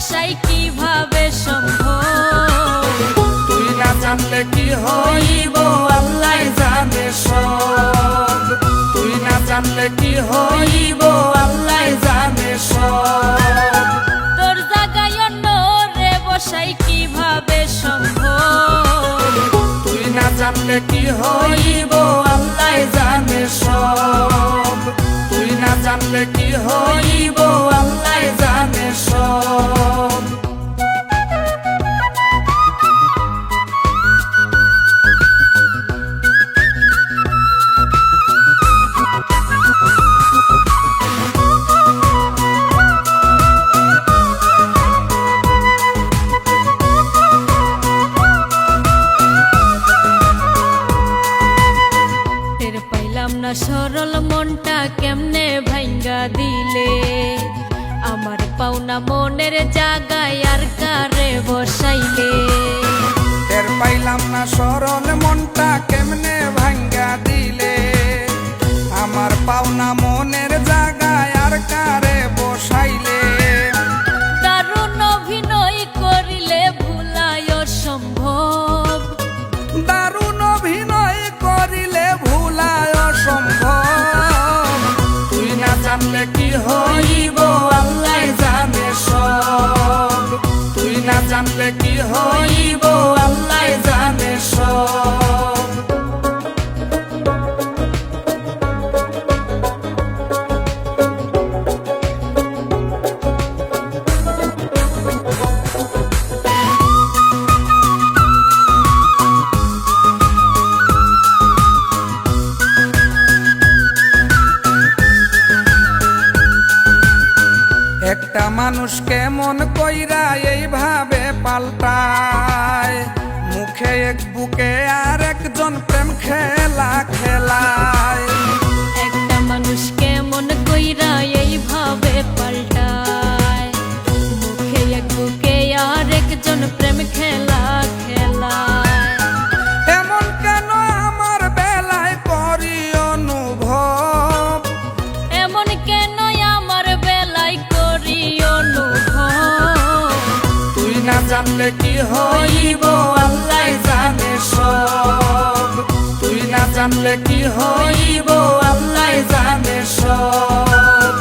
বসাই কিভাবে সম্ভব? তুই না জানলে কি হইব আল্লাহ জানে সব। তুই না জানলে কি হইব আল্লাহ জানে সব। তোর জায়গায় অন্যরে বসাই কিভাবে সম্ভব? তুই না জানলে কি হইব আল্লাহ জানে সব। তুই না জানলে কি হইব আল্লাহ জানে সব। টের পাইলাম না সরল মনটা কেমনে ভাঙ্গা দিলে। আমার পাওনা মনের জায়গায় আর কারে বসাইলে। টের পাইলাম না সরল মনটা কেমনে ভাঙ্গা দিলে। আমার পাওনা মনের জায়গায় আর কারে বসাইলে। দারুণ অভিনয় করিলে ভুলায় সম্ভব। দারুণ অভিনয় করিলে ভুলায় অসম্ভব। তুই না জানলে কি হইব আল্লাহ জানে সব। তুই না জানলে কি হইব আল্লাহ জানে সব। একটা মানুষ কেমন কইরা এইভাবে পাল্টায়। মুখে এক বুকে আর একজন প্রেম খেলা খেলায়। একটা মানুষ কেমন কইরা এইভাবে পাল্টায়। মুখে এক বুকে আর একজন প্রেম খেলা খেলায়। এমন কেন আমার বেলায় করি অনুভব। এমন কেন আমার বেলায় করি অনুভব। তুই না জানলে কি হইব আল্লাহ জানে সব। তুই না জানলে কি হইব আল্লাহ জানে সব।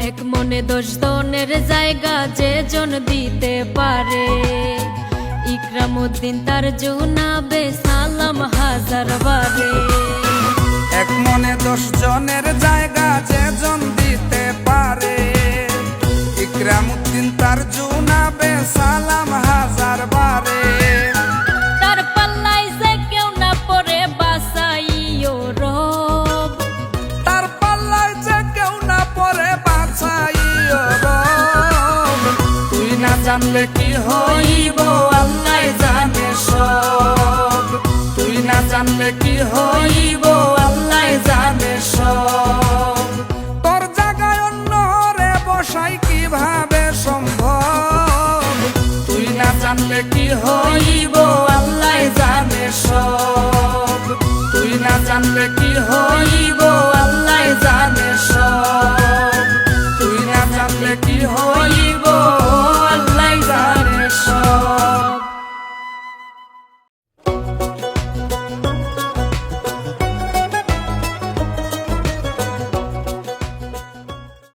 এক মনে 10 জনের জায়গা যে জন দিতে পারে। ইকরামউদ্দিন তার জুনাবে সালাম হাজার বারে। এক মনে 10 জনের জায়গা যে জন দিতে পারে। ইকরামউদ্দিন তার জুনাবে সালাম হাজার বারে। তার পাল্লায় যে কেউ না পড়ে বাসাইও রব। তার পাল্লায় যে কেউ না পড়ে বাঁচাইও রব। তুই না জানলে কি হইব আল্লাহ জানে সব। তুই না জানলে কি হইব আল্লাহ জানে সব। তোর জায়গায় অন্য রে বসাই কিভাবে সম্ভব। তুই না জানলে কি হইব আল্লাহ জানে সব। তুই না জানলে কি হইব আল্লাহ জানে সব। তুই না জানলে কি হইব